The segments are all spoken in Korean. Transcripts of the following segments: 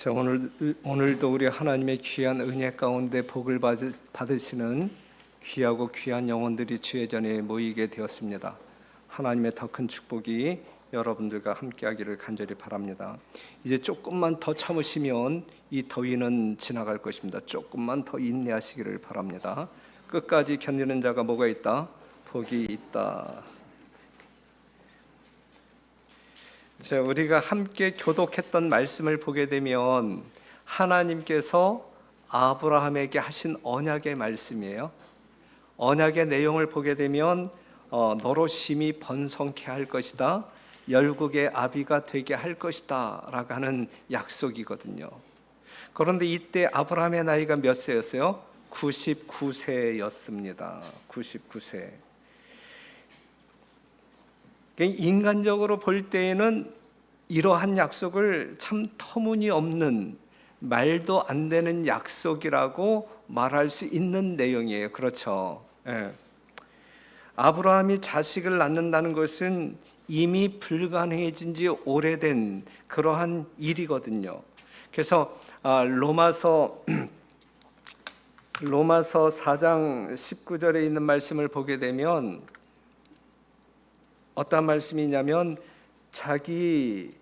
자, 오늘도 우리 하나님의 귀한 은혜 가운데 복을 받으시는 귀하고 귀한 영혼들이 주의 전에 모이게 되었습니다. 하나님의 더 큰 축복이 여러분들과 함께하기를 간절히 바랍니다. 이제 조금만 더 참으시면 이 더위는 지나갈 것입니다. 조금만 더 인내하시기를 바랍니다. 끝까지 견디는 자가 뭐가 있다? 복이 있다. 자, 우리가 함께 교독했던 말씀을 보게 되면 하나님께서 아브라함에게 하신 언약의 말씀이에요. 언약의 내용을 보게 되면 너로 심히 번성케 할 것이다, 열국의 아비가 되게 할 것이다 라고 하는 약속이거든요. 그런데 이때 아브라함의 나이가 몇 세였어요? 99세였습니다. 99세. 인간적으로 볼 때에는 이러한 약속을 참 터무니없는, 말도 안 되는 약속이라고 말할 수 있는 내용이에요. 그렇죠? 예. 아브라함이 자식을 낳는다는 것은 이미 불가능해진 지 오래된 그러한 일이거든요. 그래서 로마서 4장 19절에 있는 말씀을 보게 되면 어떤 말씀이냐면 자기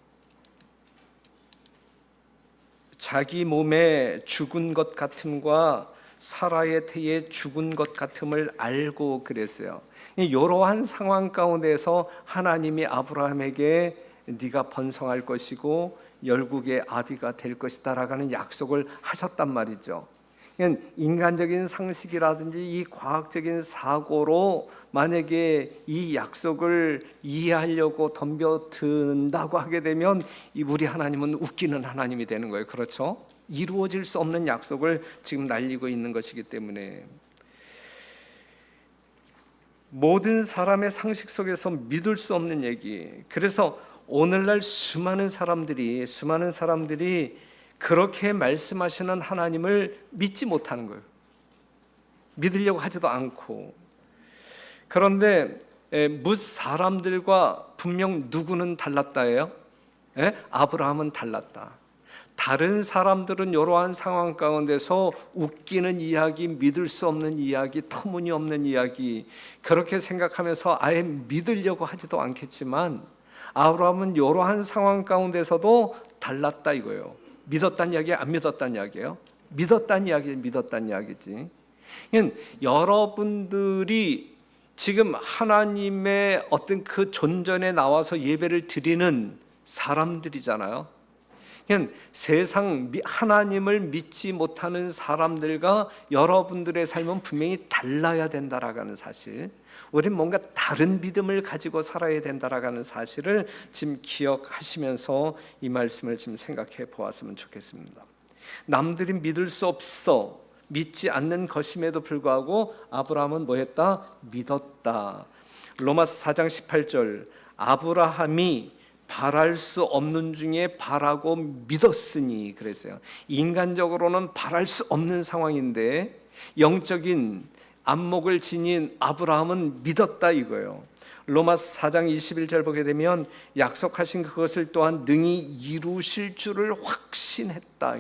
몸에 죽은 것 같음과 사라의 태에 죽은 것 같음을 알고 그랬어요. 이러한 상황 가운데서 하나님이 아브라함에게 네가 번성할 것이고 열국의 아비가 될 것이다 라는 약속을 하셨단 말이죠. 인간적인 상식이라든지 이 과학적인 사고로 만약에 이 약속을 이해하려고 덤벼든다고 하게 되면 우리 하나님은 웃기는 하나님이 되는 거예요. 그렇죠? 이루어질 수 없는 약속을 지금 날리고 있는 것이기 때문에 모든 사람의 상식 속에서 믿을 수 없는 얘기. 그래서 오늘날 수많은 사람들이 그렇게 말씀하시는 하나님을 믿지 못하는 거예요. 믿으려고 하지도 않고. 그런데 뭇 사람들과 분명 누구는 달랐다예요? 아브라함은 달랐다. 다른 사람들은 이러한 상황 가운데서 웃기는 이야기, 믿을 수 없는 이야기, 터무니없는 이야기 그렇게 생각하면서 아예 믿으려고 하지도 않겠지만 아브라함은 이러한 상황 가운데서도 달랐다 이거예요. 믿었다는 이야기, 안 믿었다는 이야기예요? 믿었다는 이야기지. 여러분들이 지금 하나님의 어떤 그 존전에 나와서 예배를 드리는 사람들이잖아요. 세상 하나님을 믿지 못하는 사람들과 여러분들의 삶은 분명히 달라야 된다라는 사실, 우리는 뭔가 다른 믿음을 가지고 살아야 된다라는 사실을 지금 기억하시면서 이 말씀을 지금 생각해 보았으면 좋겠습니다. 남들이 믿을 수 없어, 믿지 않는 것임에도 불구하고 아브라함은 뭐 했다? 믿었다. 로마서 4장 18절, 아브라함이 바랄 수 없는 중에 바라고 믿었으니 그랬어요. 인간적으로는 바랄 수 없는 상황인데 영적인 안목을 지닌 아브라함은 믿었다 이거예요. 로마서 4장 21절 보게 되면 약속하신 그것을 또한 능히 이루실 줄을 확신했다.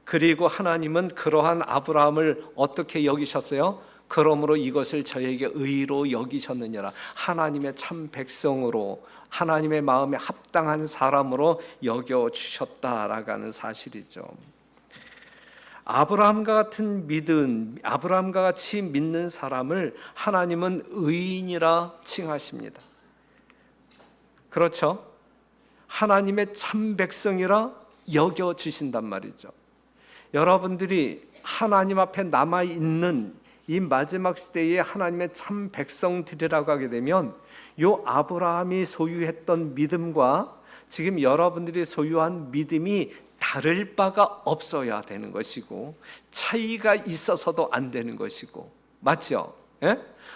그리고 하나님은 그러한 아브라함을 어떻게 여기셨어요? 그러므로 이것을 저에게 의로 여기셨느니라. 하나님의 참 백성으로, 하나님의 마음에 합당한 사람으로 여겨주셨다라고 하는 사실이죠. 아브라함과 같은 믿음, 아브라함과 같이 믿는 사람을 하나님은 의인이라 칭하십니다. 그렇죠? 하나님의 참 백성이라 여겨주신단 말이죠. 여러분들이 하나님 앞에 남아있는 이 마지막 시대에 하나님의 참 백성들이라고 하게 되면 요 아브라함이 소유했던 믿음과 지금 여러분들이 소유한 믿음이 다를 바가 없어야 되는 것이고 차이가 있어서도 안 되는 것이고, 맞죠?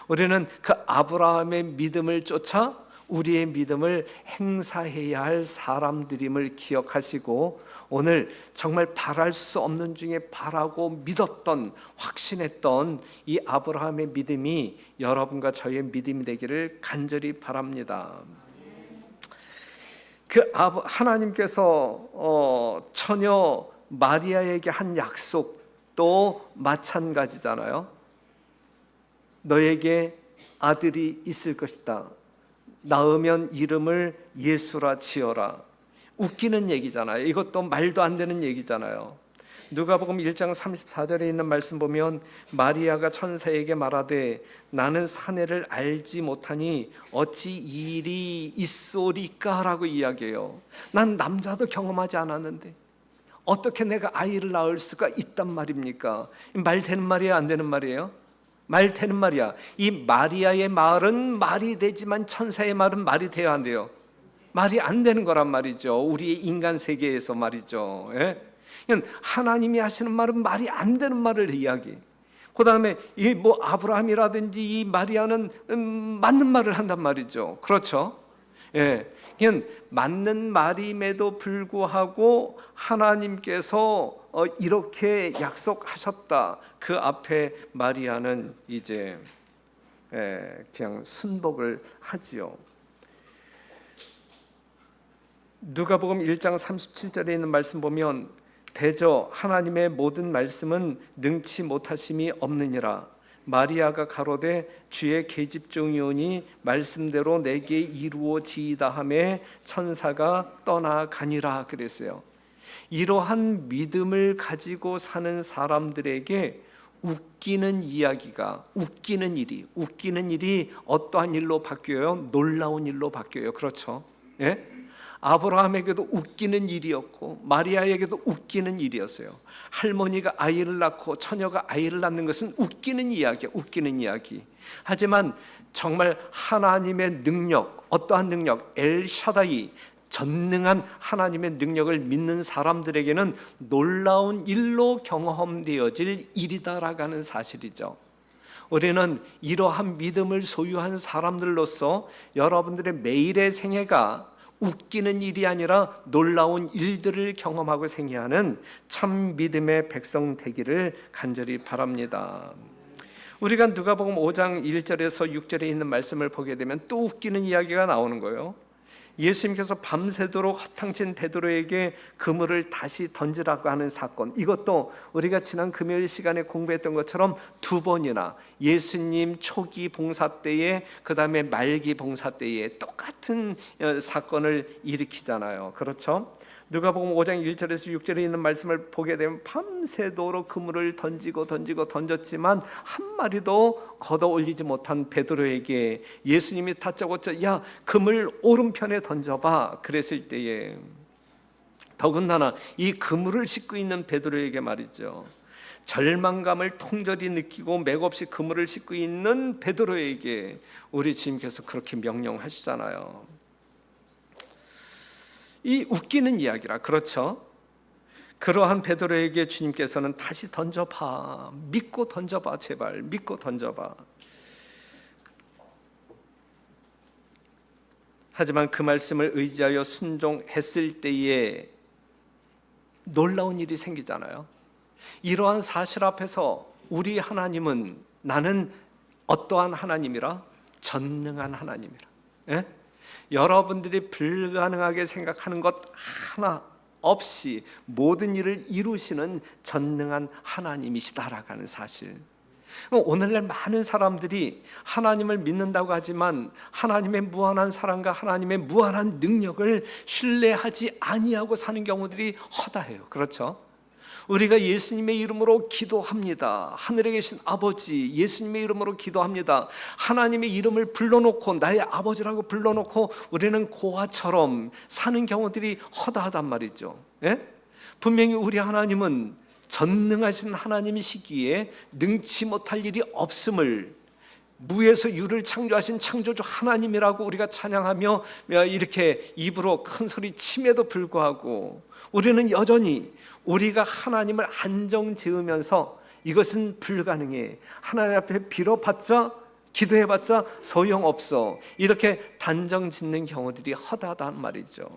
우리는 그 아브라함의 믿음을 쫓아 우리의 믿음을 행사해야 할 사람들임을 기억하시고 오늘 정말 바랄 수 없는 중에 바라고 믿었던, 확신했던 이 아브라함의 믿음이 여러분과 저의 믿음이 되기를 간절히 바랍니다. 하나님께서 처녀 마리아에게 한 약속도 마찬가지잖아요. 너에게 아들이 있을 것이다. 낳으면 이름을 예수라 지어라. 웃기는 얘기잖아요. 이것도 말도 안 되는 얘기잖아요. 누가복음 1장 34절에 있는 말씀 보면 마리아가 천사에게 말하되 나는 사내를 알지 못하니 어찌 이 일이 있소리까 라고 이야기해요. 난 남자도 경험하지 않았는데 어떻게 내가 아이를 낳을 수가 있단 말입니까? 말 되는 말이에요, 안 되는 말이에요? 말 되는 말이야. 이 마리아의 말은 말이 되지만 천사의 말은 말이 돼야 안 돼요. 말이 안 되는 거란 말이죠. 우리의 인간 세계에서 말이죠. 예? 하나님이 하시는 말은 말이 안 되는 말을 이야기. 그 다음에 이 아브라함이라든지 이 마리아는 맞는 말을 한단 말이죠. 그렇죠? 예. 맞는 말임에도 불구하고 하나님께서 이렇게 약속하셨다. 그 앞에 마리아는 이제 그냥 순복을 하지요. 누가복음 1장 37절에 있는 말씀 보면 대저 하나님의 모든 말씀은 능치 못하심이 없느니라. 마리아가 가로되 주의 계집종이오니 말씀대로 내게 이루어지이다 하매 천사가 떠나가니라 그랬어요. 이러한 믿음을 가지고 사는 사람들에게 웃기는 일이 어떠한 일로 바뀌어요? 놀라운 일로 바뀌어요. 그렇죠? 예? 아브라함에게도 웃기는 일이었고 마리아에게도 웃기는 일이었어요. 할머니가 아이를 낳고 처녀가 아이를 낳는 것은 웃기는 이야기. 하지만 정말 하나님의 능력, 어떠한 능력, 엘샤다이, 전능한 하나님의 능력을 믿는 사람들에게는 놀라운 일로 경험되어질 일이다라고 하는 사실이죠. 우리는 이러한 믿음을 소유한 사람들로서 여러분들의 매일의 생애가 웃기는 일이 아니라 놀라운 일들을 경험하고 생애하는 참 믿음의 백성 되기를 간절히 바랍니다. 우리가 누가복음 5장 1절에서 6절에 있는 말씀을 보게 되면 또 웃기는 이야기가 나오는 거예요. 예수님께서 밤새도록 허탕친 베드로에게 그물을 다시 던지라고 하는 사건, 이것도 우리가 지난 금요일 시간에 공부했던 것처럼 두 번이나 예수님 초기 봉사 때에 그 다음에 말기 봉사 때에 똑같은 사건을 일으키잖아요. 그렇죠? 누가복음 5장 1절에서 6절에 있는 말씀을 보게 되면 밤새도록 그물을 던졌지만 한 마리도 걷어 올리지 못한 베드로에게 예수님이 다짜고짜 야 그물 오른편에 던져봐 그랬을 때에 더군다나 이 그물을 싣고 있는 베드로에게 말이죠, 절망감을 통절히 느끼고 맥없이 그물을 싣고 있는 베드로에게 우리 주님께서 그렇게 명령하시잖아요. 이 웃기는 이야기라. 그렇죠? 그러한 베드로에게 주님께서는 다시 던져봐, 믿고 던져봐, 제발 믿고 던져봐. 하지만 그 말씀을 의지하여 순종했을 때에 놀라운 일이 생기잖아요. 이러한 사실 앞에서 우리 하나님은 나는 어떠한 하나님이라? 전능한 하나님이라. 예? 여러분들이 불가능하게 생각하는 것 하나 없이 모든 일을 이루시는 전능한 하나님이시다라고 하는 사실. 오늘날 많은 사람들이 하나님을 믿는다고 하지만 하나님의 무한한 사랑과 하나님의 무한한 능력을 신뢰하지 아니하고 사는 경우들이 허다해요. 그렇죠? 우리가 예수님의 이름으로 기도합니다. 하늘에 계신 아버지, 예수님의 이름으로 기도합니다. 하나님의 이름을 불러놓고 나의 아버지라고 불러놓고 우리는 고아처럼 사는 경우들이 허다하단 말이죠. 예? 분명히 우리 하나님은 전능하신 하나님이시기에 능치 못할 일이 없음을, 무에서 유를 창조하신 창조주 하나님이라고 우리가 찬양하며 이렇게 입으로 큰 소리 침에도 불구하고 우리는 여전히 우리가 하나님을 한정 지으면서 이것은 불가능해, 하나님 앞에 빌어봤자 기도해봤자 소용없어, 이렇게 단정 짓는 경우들이 허다하단 말이죠.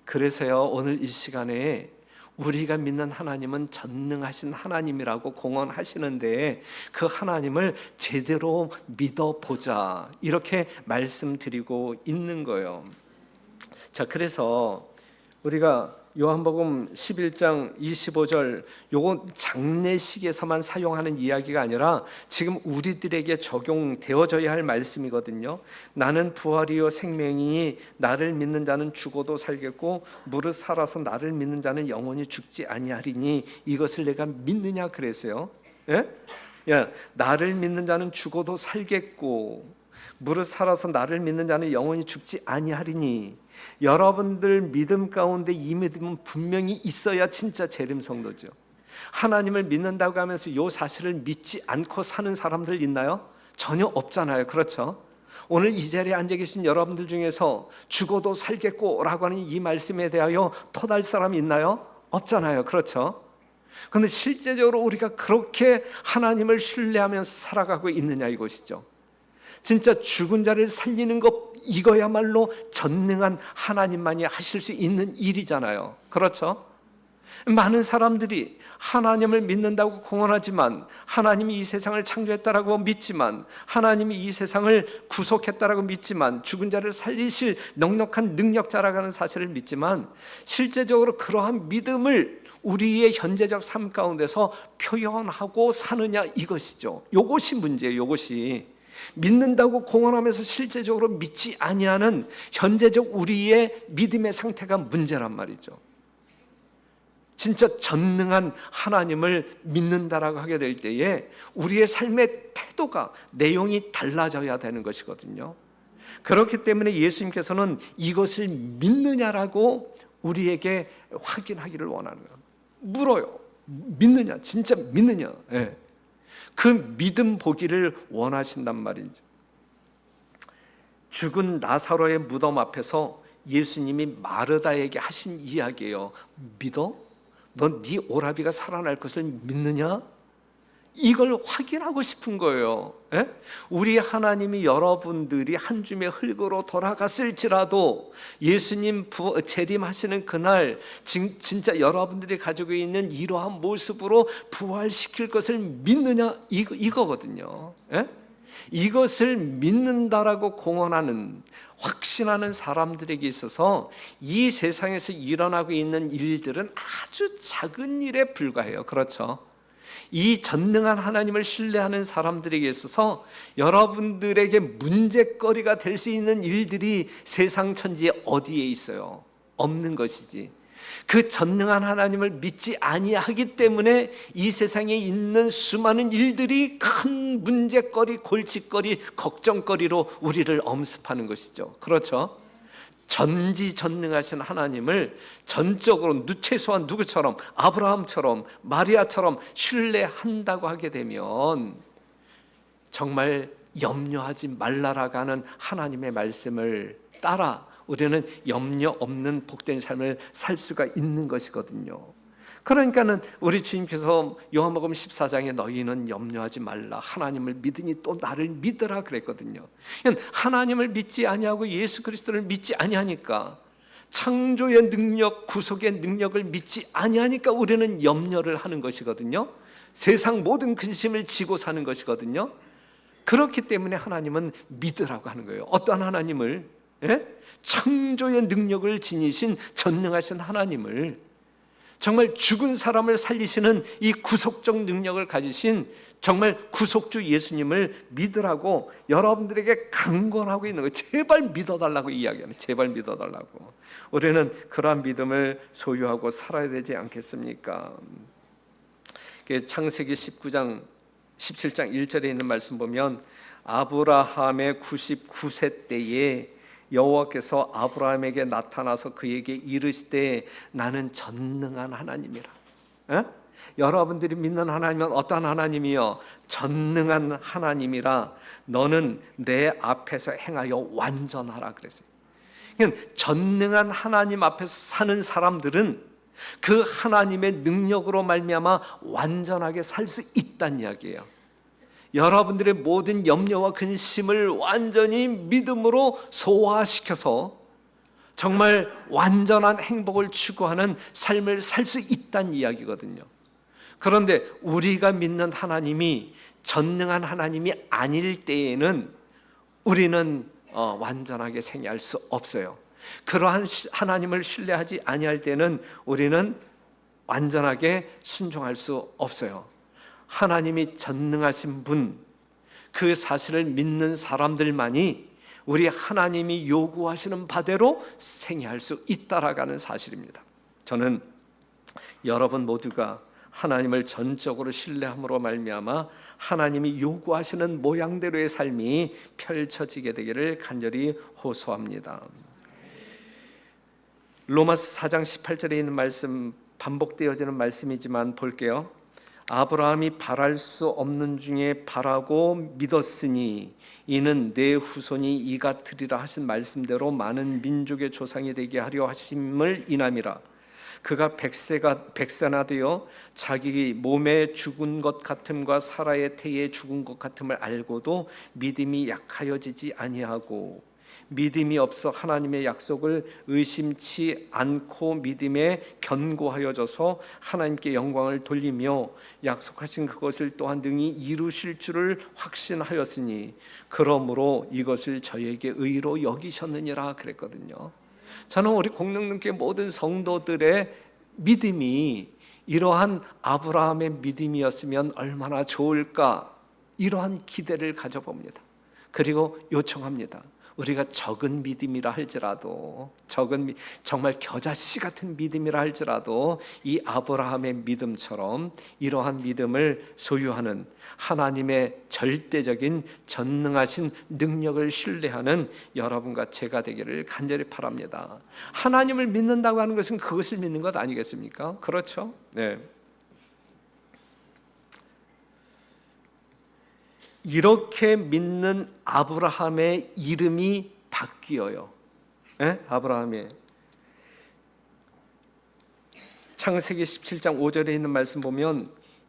그래서요, 오늘 이 시간에 우리가 믿는 하나님은 전능하신 하나님이라고 공언하시는데 그 하나님을 제대로 믿어보자, 이렇게 말씀드리고 있는 거예요. 자, 그래서 우리가 요한복음 11장 25절 요건 장례식에서만 사용하는 이야기가 아니라 지금 우리들에게 적용되어져야 할 말씀이거든요. 나는 부활이요 생명이니 나를 믿는 자는 죽어도 살겠고 무릇 살아서 나를 믿는 자는 영원히 죽지 아니하리니 이것을 내가 믿느냐 그랬어요. 예? 야, 나를 믿는 자는 죽어도 살겠고 무릇 살아서 나를 믿는 자는 영원히 죽지 아니하리니, 여러분들 믿음 가운데 이 믿음은 분명히 있어야 진짜 재림 성도죠. 하나님을 믿는다고 하면서 이 사실을 믿지 않고 사는 사람들 있나요? 전혀 없잖아요. 그렇죠? 오늘 이 자리에 앉아 계신 여러분들 중에서 죽어도 살겠고 라고 하는 이 말씀에 대하여 토달 사람이 있나요? 없잖아요. 그렇죠? 그런데 실제적으로 우리가 그렇게 하나님을 신뢰하면서 살아가고 있느냐 이것이죠. 진짜 죽은 자를 살리는 것, 이거야말로 전능한 하나님만이 하실 수 있는 일이잖아요. 그렇죠? 많은 사람들이 하나님을 믿는다고 공언하지만, 하나님이 이 세상을 창조했다라고 믿지만, 하나님이 이 세상을 구속했다라고 믿지만, 죽은 자를 살리실 넉넉한 능력자라고 하는 사실을 믿지만, 실제적으로 그러한 믿음을 우리의 현재적 삶 가운데서 표현하고 사느냐 이것이죠. 이것이 문제예요. 이것이 믿는다고 공언하면서 실제적으로 믿지 아니하는 현재적 우리의 믿음의 상태가 문제란 말이죠. 진짜 전능한 하나님을 믿는다라고 하게 될 때에 우리의 삶의 태도가, 내용이 달라져야 되는 것이거든요. 그렇기 때문에 예수님께서는 이것을 믿느냐라고 우리에게 확인하기를 원하는 거예요. 물어요. 믿느냐? 진짜 믿느냐? 네. 그 믿음 보기를 원하신단 말이죠. 죽은 나사로의 무덤 앞에서 예수님이 마르다에게 하신 이야기예요. 믿어? 넌 네 오라비가 살아날 것을 믿느냐? 이걸 확인하고 싶은 거예요. 에? 우리 하나님이 여러분들이 한 줌의 흙으로 돌아갔을지라도 예수님 재림하시는 그날 진짜 여러분들이 가지고 있는 이러한 모습으로 부활시킬 것을 믿느냐 이거거든요. 에? 이것을 믿는다라고 공언하는, 확신하는 사람들에게 있어서 이 세상에서 일어나고 있는 일들은 아주 작은 일에 불과해요. 그렇죠? 이 전능한 하나님을 신뢰하는 사람들에게 있어서 여러분들에게 문제거리가 될 수 있는 일들이 세상 천지에 어디에 있어요? 없는 것이지. 그 전능한 하나님을 믿지 아니하기 때문에 이 세상에 있는 수많은 일들이 큰 문제거리, 골칫거리, 걱정거리로 우리를 엄습하는 것이죠. 그렇죠? 전지전능하신 하나님을 전적으로 최소한 누구처럼, 아브라함처럼, 마리아처럼 신뢰한다고 하게 되면 정말 염려하지 말라라고 하는 하나님의 말씀을 따라 우리는 염려 없는 복된 삶을 살 수가 있는 것이거든요. 그러니까는 우리 주님께서 요한복음 14장에 너희는 염려하지 말라, 하나님을 믿으니 또 나를 믿으라 그랬거든요. 하나님을 믿지 아니하고 예수 그리스도를 믿지 아니하니까, 창조의 능력, 구속의 능력을 믿지 아니하니까 우리는 염려를 하는 것이거든요. 세상 모든 근심을 지고 사는 것이거든요. 그렇기 때문에 하나님은 믿으라고 하는 거예요. 어떠한 하나님을? 창조의 능력을 지니신 전능하신 하나님을, 정말 죽은 사람을 살리시는 이 구속적 능력을 가지신 정말 구속주 예수님을 믿으라고 여러분들에게 강권하고 있는 거예요. 제발 믿어달라고 이야기하는, 제발 믿어달라고. 우리는 그러한 믿음을 소유하고 살아야 되지 않겠습니까? 창세기 19장 17장 1절에 있는 말씀 보면, 아브라함의 99세 때에 여호와께서 아브라함에게 나타나서 그에게 이르시되 나는 전능한 하나님이라. 여러분들이 믿는 하나님은 어떤 하나님이요? 전능한 하나님이라 너는 내 앞에서 행하여 완전하라 그랬어요. 그러니까 전능한 하나님 앞에서 사는 사람들은 그 하나님의 능력으로 말미암아 완전하게 살 수 있다는 이야기예요. 여러분들의 모든 염려와 근심을 완전히 믿음으로 소화시켜서 정말 완전한 행복을 추구하는 삶을 살 수 있다는 이야기거든요. 그런데 우리가 믿는 하나님이 전능한 하나님이 아닐 때에는 우리는 완전하게 생애할 수 없어요. 그러한 하나님을 신뢰하지 아니할 때는 우리는 완전하게 순종할 수 없어요. 하나님이 전능하신 분, 그 사실을 믿는 사람들만이 우리 하나님이 요구하시는 바대로 생애할 수 있다라는 사실입니다. 저는 여러분 모두가 하나님을 전적으로 신뢰함으로 말미암아 하나님이 요구하시는 모양대로의 삶이 펼쳐지게 되기를 간절히 호소합니다. 로마서 4장 18절에 있는 말씀, 반복되어지는 말씀이지만 볼게요. 아브라함이 바랄 수 없는 중에 바라고 믿었으니 이는 내 후손이 이 같으리라 하신 말씀대로 많은 민족의 조상이 되게 하려 하심을 인함이라. 그가 백세나 되어 자기 몸에 죽은 것 같음과 사라의 태에 죽은 것 같음을 알고도 믿음이 약하여지지 아니하고 믿음이 없어 하나님의 약속을 의심치 않고 믿음에 견고하여져서 하나님께 영광을 돌리며 약속하신 그것을 또한 능히 이루실 줄을 확신하였으니 그러므로 이것을 저에게 의로 여기셨느니라 그랬거든요. 저는 우리 공동체 모든 성도들의 믿음이 이러한 아브라함의 믿음이었으면 얼마나 좋을까, 이러한 기대를 가져봅니다. 그리고 요청합니다. 우리가 적은 믿음이라 할지라도, 정말 겨자씨 같은 믿음이라 할지라도 이 아브라함의 믿음처럼 이러한 믿음을 소유하는, 하나님의 절대적인 전능하신 능력을 신뢰하는 여러분과 제가 되기를 간절히 바랍니다. 하나님을 믿는다고 하는 것은 그것을 믿는 것 아니겠습니까? 그렇죠? 네. 이렇게 믿는 아브라함의 이름이 바뀌어요. 네? 아브라함의 창세기 17장 5절에 있는 말씀 보면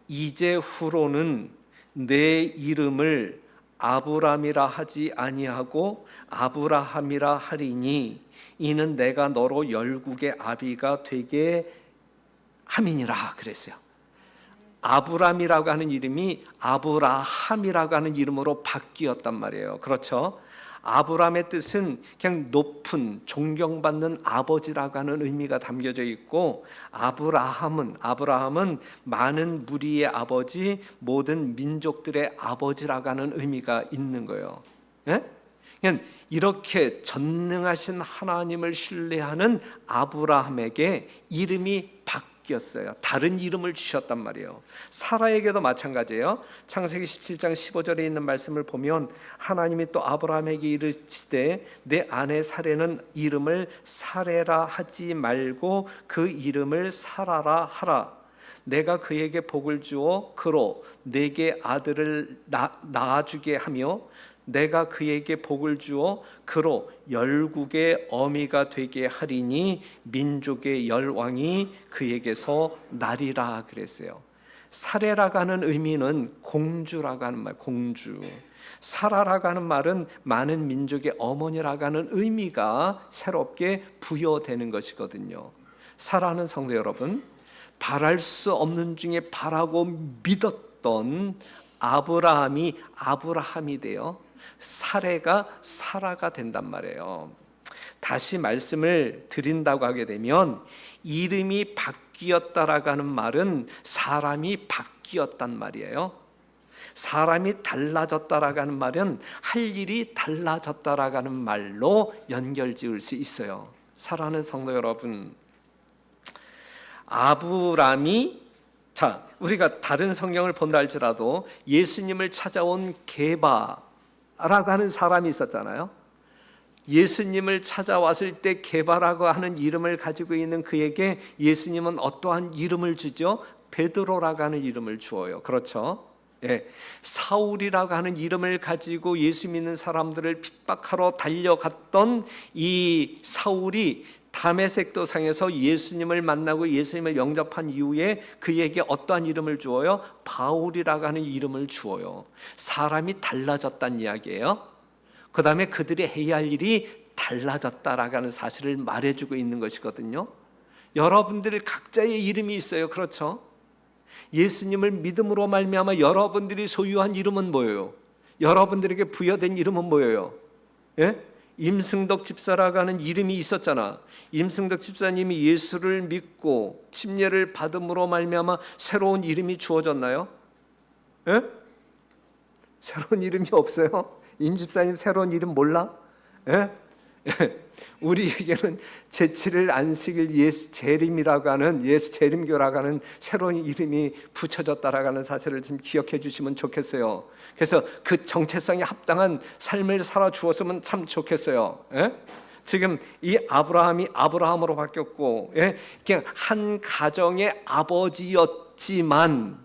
이제 후로는 내 이름을 아브람이라 하지 아니하고 아브라함이라 하리니 이는 내가 너로 열국의 아비가 되게 함이니라 그랬어요. 아브람이라고 하는 이름이 아브라함이라고 하는 이름으로 바뀌었단 말이에요. 그렇죠? 아브람의 뜻은 그냥 높은, 존경받는 아버지라고 하는 의미가 담겨져 있고, 아브라함은 많은 무리의 아버지, 모든 민족들의 아버지라고 하는 의미가 있는 거예요. 예? 그냥 이렇게 전능하신 하나님을 신뢰하는 아브라함에게 이름이 바뀌었어요. 다른 이름을 주셨단 말이에요. 사라에게도 마찬가지예요. 창세기 17장 15절에 있는 말씀을 보면 하나님이 또 아브라함에게 이르시되 내 아내 사레는 이름을 사레라 하지 말고 그 이름을 사라라 하라. 내가 그에게 복을 주어 그로 내게 아들을 낳아주게 하며 내가 그에게 복을 주어 그로 열국의 어미가 되게 하리니 민족의 열왕이 그에게서 나리라 그랬어요. 사레라고 하는 의미는 공주라고 하는 말, 공주. 사라라고 하는 말은 많은 민족의 어머니라고 하는 의미가 새롭게 부여되는 것이거든요. 사랑하는 성도 여러분, 바랄 수 없는 중에 바라고 믿었던 아브라함이 아브라함이 되어 사레가 사라가 된단 말이에요. 다시 말씀을 드린다고 하게 되면 이름이 바뀌었다라고 하는 말은 사람이 바뀌었단 말이에요. 사람이 달라졌다라고 하는 말은 할 일이 달라졌다라고 하는 말로 연결지을 수 있어요. 사랑하는 성도 여러분, 아브람이 우리가 다른 성경을 본다 할지라도 예수님을 찾아온 게바라고 하는 사람이 있었잖아요. 예수님을 찾아왔을 때 게바라고 하는 이름을 가지고 있는 그에게 예수님은 어떠한 이름을 주죠? 베드로라고 하는 이름을 주어요. 그렇죠? 예. 사울이라고 하는 이름을 가지고 예수 믿는 사람들을 핍박하러 달려갔던 이 사울이 다메섹 도상에서 예수님을 만나고 예수님을 영접한 이후에 그에게 어떠한 이름을 주어요? 바울이라고 하는 이름을 주어요. 사람이 달라졌다는 이야기예요. 그 다음에 그들이 해야 할 일이 달라졌다라고 하는 사실을 말해주고 있는 것이거든요. 여러분들 각자의 이름이 있어요. 그렇죠? 예수님을 믿음으로 말미암아 여러분들이 소유한 이름은 뭐예요? 여러분들에게 부여된 이름은 뭐예요? 예? 임승덕 집사라고 하는 이름이 있었잖아. 임승덕 집사님이 예수를 믿고 침례를 받음으로 말미암아 새로운 이름이 주어졌나요? 예? 새로운 이름이 없어요? 임 집사님 새로운 이름 몰라? 예? 우리에게는 제7일 안식일 예수 재림이라고 하는, 예수 재림교라고 하는 새로운 이름이 붙여졌다라고 하는 사실을 좀 기억해 주시면 좋겠어요. 그래서 그 정체성에 합당한 삶을 살아 주었으면 참 좋겠어요. 예? 지금 이 아브라함이 아브라함으로 바뀌었고, 예? 그냥 한 가정의 아버지였지만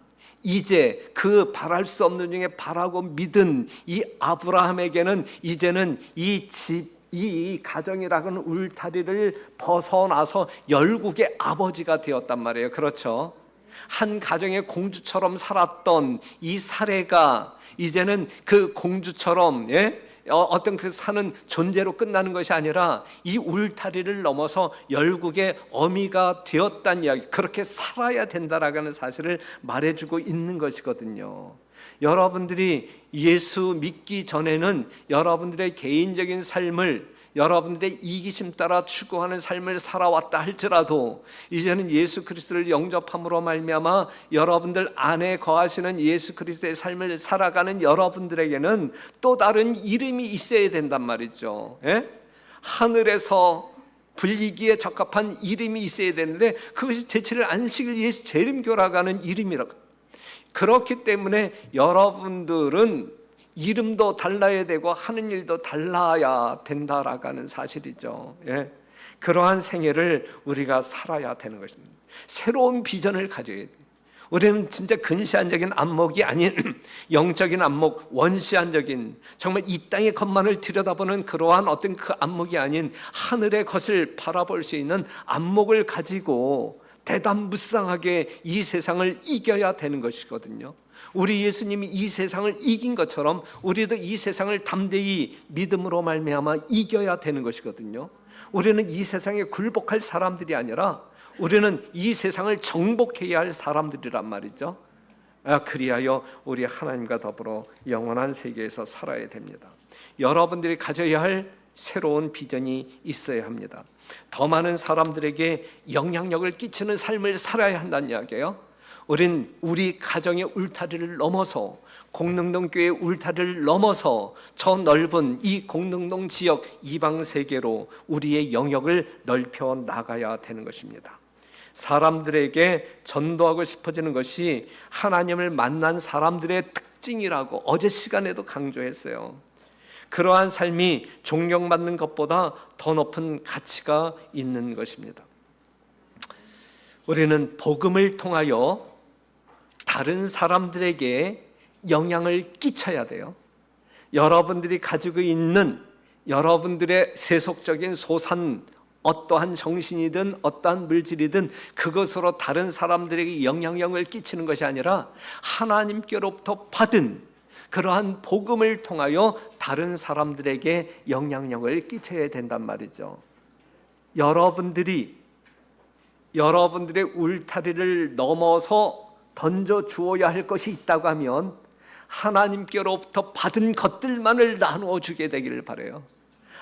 이제 그 바랄 수 없는 중에 바라고 믿은 이 아브라함에게는 이제는 이 가정이라는 울타리를 벗어나서 열국의 아버지가 되었단 말이에요. 그렇죠? 한 가정의 공주처럼 살았던 이 사례가 이제는 그 공주처럼, 예? 어떤 그 사는 존재로 끝나는 것이 아니라 이 울타리를 넘어서 열국의 어미가 되었다는 이야기, 그렇게 살아야 된다라는 사실을 말해주고 있는 것이거든요. 여러분들이 예수 믿기 전에는 여러분들의 개인적인 삶을, 여러분들의 이기심 따라 추구하는 삶을 살아왔다 할지라도 이제는 예수 그리스도를 영접함으로 말미암아 여러분들 안에 거하시는 예수 그리스도의 삶을 살아가는 여러분들에게는 또 다른 이름이 있어야 된단 말이죠. 예? 하늘에서 불리기에 적합한 이름이 있어야 되는데 그것이 제7일 안식일 예수 재림교라고 하는 이름이라고. 그렇기 때문에 여러분들은 이름도 달라야 되고 하는 일도 달라야 된다라고 하는 사실이죠. 예. 그러한 생애를 우리가 살아야 되는 것입니다. 새로운 비전을 가져야 돼요. 우리는 진짜 근시안적인 안목이 아닌 영적인 안목, 원시안적인, 정말 이 땅의 것만을 들여다보는 그러한 어떤 그 안목이 아닌 하늘의 것을 바라볼 수 있는 안목을 가지고 대담무쌍하게 이 세상을 이겨야 되는 것이거든요. 우리 예수님이 이 세상을 이긴 것처럼 우리도 이 세상을 담대히 믿음으로 말미암아 이겨야 되는 것이거든요. 우리는 이 세상에 굴복할 사람들이 아니라 우리는 이 세상을 정복해야 할 사람들이란 말이죠. 그리하여 우리 하나님과 더불어 영원한 세계에서 살아야 됩니다. 여러분들이 가져야 할 새로운 비전이 있어야 합니다. 더 많은 사람들에게 영향력을 끼치는 삶을 살아야 한다는 이야기예요. 우리 가정의 울타리를 넘어서 공릉동 교회의 울타리를 넘어서 저 넓은 이 공릉동 지역 이방 세계로 우리의 영역을 넓혀 나가야 되는 것입니다. 사람들에게 전도하고 싶어지는 것이 하나님을 만난 사람들의 특징이라고 어제 시간에도 강조했어요. 그러한 삶이 존경받는 것보다 더 높은 가치가 있는 것입니다. 우리는 복음을 통하여 다른 사람들에게 영향을 끼쳐야 돼요. 여러분들이 가지고 있는 여러분들의 세속적인 소산, 어떠한 정신이든 어떠한 물질이든 그것으로 다른 사람들에게 영향력을 끼치는 것이 아니라 하나님께로부터 받은 그러한 복음을 통하여 다른 사람들에게 영향력을 끼쳐야 된단 말이죠. 여러분들의 울타리를 넘어서 던져 주어야 할 것이 있다고 하면 하나님께로부터 받은 것들만을 나누어 주게 되기를 바라요.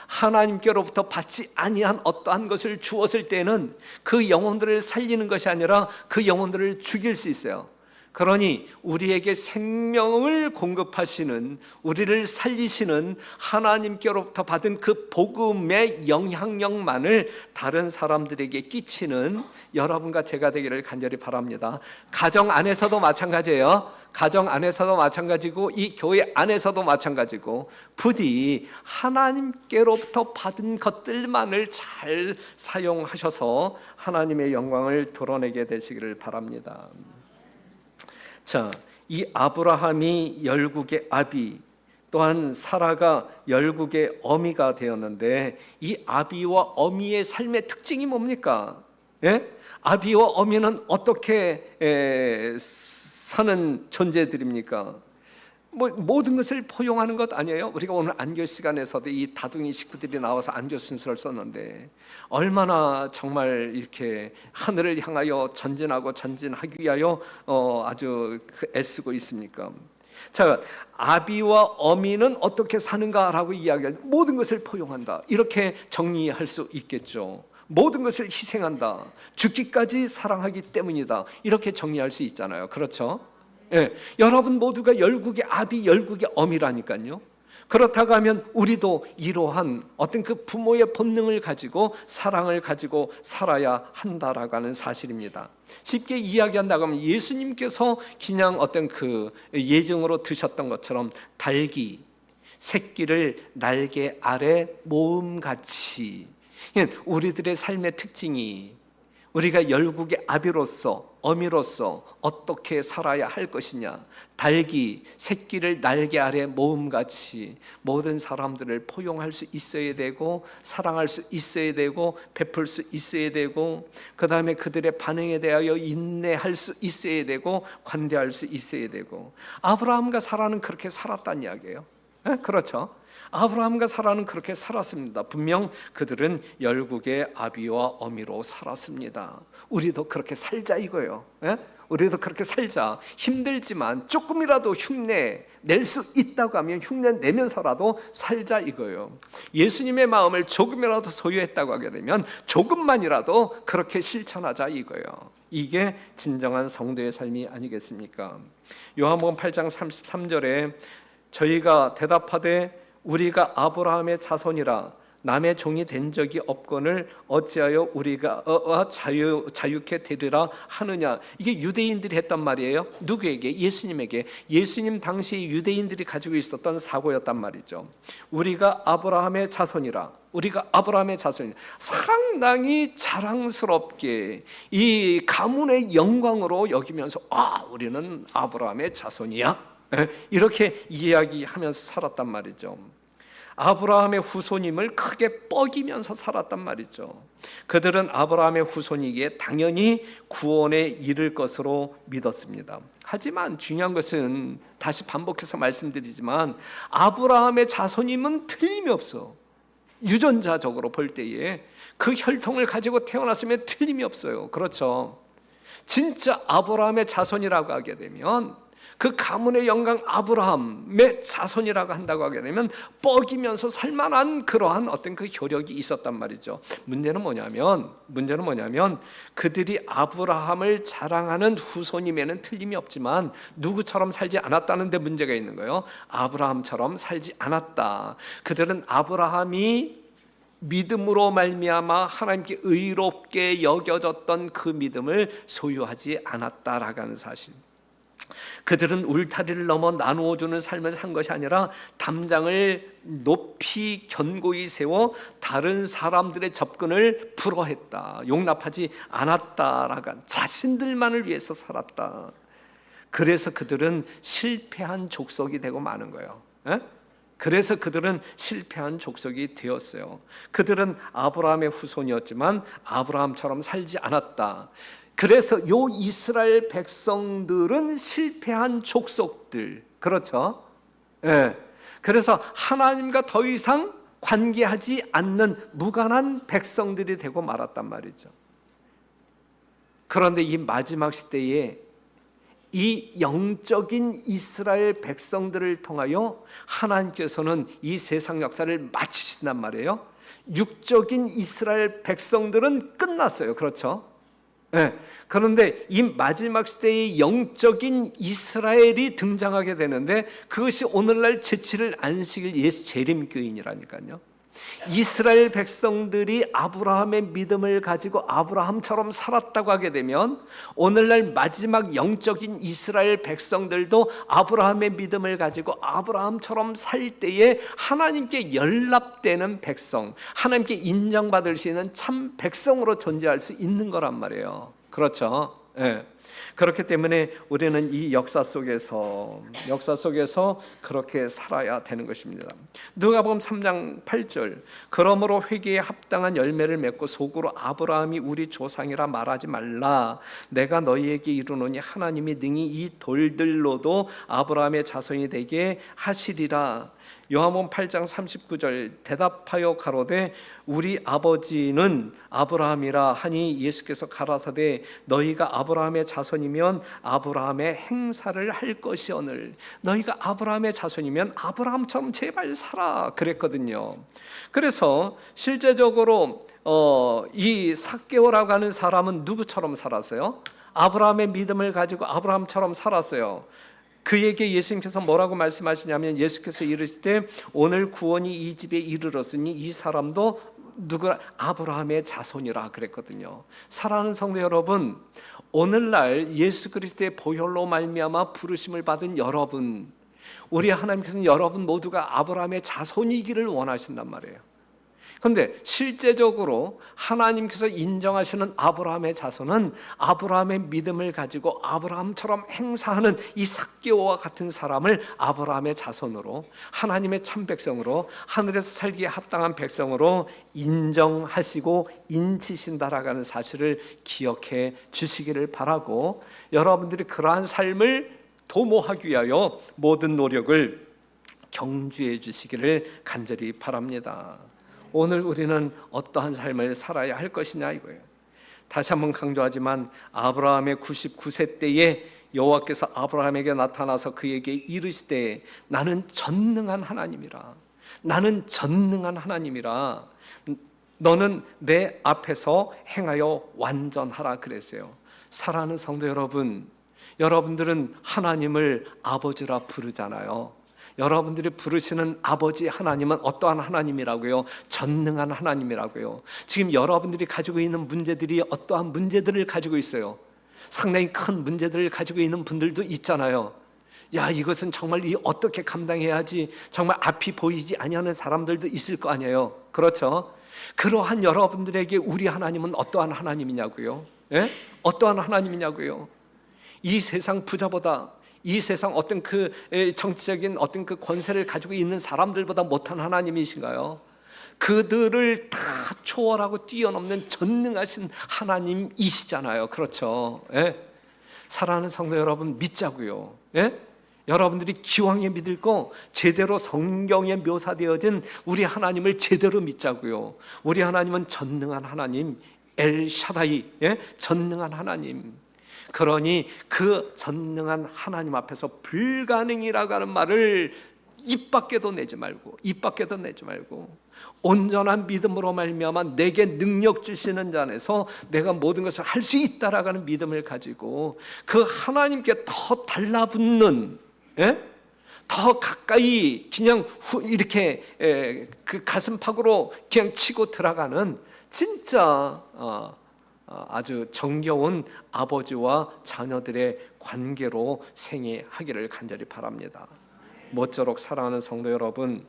하나님께로부터 받지 아니한 어떠한 것을 주었을 때는 그 영혼들을 살리는 것이 아니라 그 영혼들을 죽일 수 있어요. 그러니 우리에게 생명을 공급하시는, 우리를 살리시는 하나님께로부터 받은 그 복음의 영향력만을 다른 사람들에게 끼치는 여러분과 제가 되기를 간절히 바랍니다. 가정 안에서도 마찬가지예요. 가정 안에서도 마찬가지고 이 교회 안에서도 마찬가지고 부디 하나님께로부터 받은 것들만을 잘 사용하셔서 하나님의 영광을 드러내게 되시기를 바랍니다. 자, 이 아브라함이 열국의 아비, 또한 사라가 열국의 어미가 되었는데 이 아비와 어미의 삶의 특징이 뭡니까? 예? 아비와 어미는 어떻게 사는 존재들입니까? 모든 것을 포용하는 것 아니에요? 우리가 오늘 안교 시간에서도 이 다둥이 식구들이 나와서 안교 순서를 썼는데 얼마나 정말 이렇게 하늘을 향하여 전진하고 전진하기 위하여 아주 애쓰고 있습니까? 자, 아비와 어미는 어떻게 사는가라고 이야기할 때 모든 것을 포용한다, 이렇게 정리할 수 있겠죠. 모든 것을 희생한다, 죽기까지 사랑하기 때문이다, 이렇게 정리할 수 있잖아요. 그렇죠? 예, 여러분 모두가 열국의 아비, 열국의 어미라니까요. 그렇다고 하면 우리도 이러한 어떤 그 부모의 본능을 가지고 사랑을 가지고 살아야 한다라고 하는 사실입니다. 쉽게 이야기한다고 하면 예수님께서 그냥 어떤 그 예정으로 드셨던 것처럼 닭이 새끼를 날개 아래 모음같이, 우리들의 삶의 특징이 우리가 열국의 아비로서 어미로서 어떻게 살아야 할 것이냐, 닭이 새끼를 날개 아래 모음같이 모든 사람들을 포용할 수 있어야 되고, 사랑할 수 있어야 되고, 베풀 수 있어야 되고, 그 다음에 그들의 반응에 대하여 인내할 수 있어야 되고, 관대할 수 있어야 되고. 아브라함과 사라는 그렇게 살았다는 이야기예요. 그렇죠? 아브라함과 사라는 그렇게 살았습니다. 분명 그들은 열국의 아비와 어미로 살았습니다. 우리도 그렇게 살자 이거예요. 우리도 그렇게 살자. 힘들지만 조금이라도 흉내 낼 수 있다고 하면 흉내 내면서라도 살자 이거예요. 예수님의 마음을 조금이라도 소유했다고 하게 되면 조금만이라도 그렇게 실천하자 이거예요. 이게 진정한 성도의 삶이 아니겠습니까? 요한복음 8장 33절에 저희가 대답하되 우리가 아브라함의 자손이라 남의 종이 된 적이 없거늘 어찌하여 우리가 자유케 되리라 하느냐. 이게 유대인들이 했단 말이에요. 누구에게? 예수님에게. 예수님 당시 유대인들이 가지고 있었던 사고였단 말이죠. 우리가 아브라함의 자손이라, 우리가 아브라함의 자손이라, 상당히 자랑스럽게 이 가문의 영광으로 여기면서 우리는 아브라함의 자손이야, 이렇게 이야기하면서 살았단 말이죠. 아브라함의 후손임을 크게 뻐기면서 살았단 말이죠. 그들은 아브라함의 후손이기에 당연히 구원에 이를 것으로 믿었습니다. 하지만 중요한 것은, 다시 반복해서 말씀드리지만, 아브라함의 자손임은 틀림이 없어. 유전자적으로 볼 때에 그 혈통을 가지고 태어났으면 틀림이 없어요. 그렇죠? 진짜 아브라함의 자손이라고 하게 되면, 그 가문의 영광 아브라함의 자손이라고 한다고 하게 되면 뻐기면서 살만한 그러한 어떤 그 효력이 있었단 말이죠. 문제는 뭐냐면 그들이 아브라함을 자랑하는 후손임에는 틀림이 없지만 누구처럼 살지 않았다는 데 문제가 있는 거예요. 아브라함처럼 살지 않았다. 그들은 아브라함이 믿음으로 말미암아 하나님께 의롭게 여겨졌던 그 믿음을 소유하지 않았다라고 하는 사실. 그들은 울타리를 넘어 나누어 주는 삶을 산 것이 아니라 담장을 높이 견고히 세워 다른 사람들의 접근을 불허했다, 용납하지 않았다라고, 자신들만을 위해서 살았다. 그래서 그들은 실패한 족속이 되고 마는 거예요. 그래서 그들은 실패한 족속이 되었어요. 그들은 아브라함의 후손이었지만 아브라함처럼 살지 않았다. 그래서 요 이스라엘 백성들은 실패한 족속들, 그렇죠? 그래서 하나님과 더 이상 관계하지 않는 무관한 백성들이 되고 말았단 말이죠. 그런데 이 마지막 시대에 이 영적인 이스라엘 백성들을 통하여 하나님께서는 이 세상 역사를 마치신단 말이에요. 육적인 이스라엘 백성들은 끝났어요. 그렇죠? 그런데 이 마지막 시대의 영적인 이스라엘이 등장하게 되는데, 그것이 오늘날 제7일 안식일 예수 재림교인이라니까요. 이스라엘 백성들이 아브라함의 믿음을 가지고 아브라함처럼 살았다고 하게 되면, 오늘날 마지막 영적인 이스라엘 백성들도 아브라함의 믿음을 가지고 아브라함처럼 살 때에 하나님께 연락되는 백성, 하나님께 인정받을 수 있는 참 백성으로 존재할 수 있는 거란 말이에요. 그렇죠? 그렇기 때문에 우리는 이 역사 속에서 그렇게 살아야 되는 것입니다. 누가복음 3장 8절, 그러므로 회개에 합당한 열매를 맺고 속으로 아브라함이 우리 조상이라 말하지 말라. 내가 너희에게 이르노니 하나님이 능히 이 돌들로도 아브라함의 자손이 되게 하시리라. 요한복음 8장 39절 대답하여 가로되 우리 아버지는 아브라함이라 하니 예수께서 가라사대 너희가 아브라함의 자손이면 아브라함의 행사를 할 것이오늘. 너희가 아브라함의 자손이면 아브라함처럼 제발 살아 그랬거든요. 그래서 실제적으로 이 삭개오라고 하는 사람은 누구처럼 살았어요? 아브라함의 믿음을 가지고 아브라함처럼 살았어요. 그에게 예수님께서 뭐라고 말씀하시냐면 예수께서 이르시되 오늘 구원이 이 집에 이르렀으니 이 사람도 누구 아브라함의 자손이라 그랬거든요. 사랑하는 성도 여러분, 오늘날 예수 그리스도의 보혈로 말미암아 부르심을 받은 여러분, 우리 하나님께서는 여러분 모두가 아브라함의 자손이기를 원하신단 말이에요. 그런데 실제적으로 하나님께서 인정하시는 아브라함의 자손은 아브라함의 믿음을 가지고 아브라함처럼 행사하는 이 삭개오와 같은 사람을 아브라함의 자손으로, 하나님의 참 백성으로, 하늘에서 살기에 합당한 백성으로 인정하시고 인치신다라고 하는 사실을 기억해 주시기를 바라고, 여러분들이 그러한 삶을 도모하기 위하여 모든 노력을 경주해 주시기를 간절히 바랍니다. 오늘 우리는 어떠한 삶을 살아야 할 것이냐 이거예요. 다시 한번 강조하지만 아브라함의 99세 때에 여호와께서 아브라함에게 나타나서 그에게 이르시되 나는 전능한 하나님이라, 나는 전능한 하나님이라, 너는 내 앞에서 행하여 완전하라 그랬어요. 사랑하는 성도 여러분, 여러분들은 하나님을 아버지라 부르잖아요. 여러분들이 부르시는 아버지 하나님은 어떠한 하나님이라고요? 전능한 하나님이라고요. 지금 여러분들이 가지고 있는 문제들이 어떠한 문제들을 가지고 있어요? 상당히 큰 문제들을 가지고 있는 분들도 있잖아요. 야, 이것은 정말 어떻게 감당해야지, 정말 앞이 보이지 아니하는 사람들도 있을 거 아니에요. 그렇죠? 그러한 여러분들에게 우리 하나님은 어떠한 하나님이냐고요? 예? 어떠한 하나님이냐고요? 이 세상 부자보다, 이 세상 어떤 그 정치적인 어떤 그 권세를 가지고 있는 사람들보다 못한 하나님이신가요? 그들을 다 초월하고 뛰어넘는 전능하신 하나님이시잖아요. 그렇죠? 예? 사랑하는 성도 여러분, 믿자고요. 예? 여러분들이 기왕에 믿고 제대로 성경에 묘사되어진 우리 하나님을 제대로 믿자고요. 우리 하나님은 전능한 하나님, 엘샤다이, 예? 전능한 하나님. 그러니 그 전능한 하나님 앞에서 불가능이라고 하는 말을 입 밖에도 내지 말고, 온전한 믿음으로 말미암아 내게 능력 주시는 자 안에서 내가 모든 것을 할 수 있다라고 하는 믿음을 가지고 그 하나님께 더 달라붙는, 예? 더 가까이 그냥 이렇게 그 가슴팍으로 그냥 치고 들어가는 진짜 아주 정겨운 아버지와 자녀들의 관계로 생애하기를 간절히 바랍니다. 모쪼록 사랑하는 성도 여러분,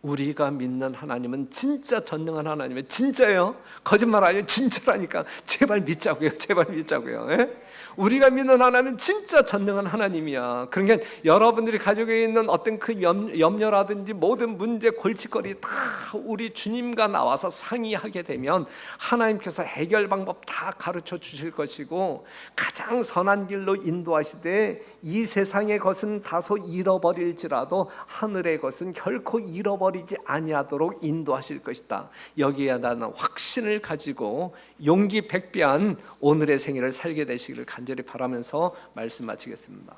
우리가 믿는 하나님은 진짜 전능한 하나님이에요. 진짜예요. 거짓말 아니에요. 진짜라니까. 제발 믿자고요. 예? 우리가 믿는 하나님은 진짜 전능한 하나님이야. 그러니까 여러분들이 가지고 있는 어떤 그 염려라든지 모든 문제, 골칫거리 다 우리 주님과 나와서 상의하게 되면 하나님께서 해결 방법 다 가르쳐 주실 것이고, 가장 선한 길로 인도하시되 이 세상의 것은 다소 잃어버릴지라도 하늘의 것은 결코 잃어버리지 아니하도록 인도하실 것이다. 여기에 나는 확신을 가지고 용기 백배한 오늘의 생애를 살게 되시기를 간절히 바라면서 말씀 마치겠습니다.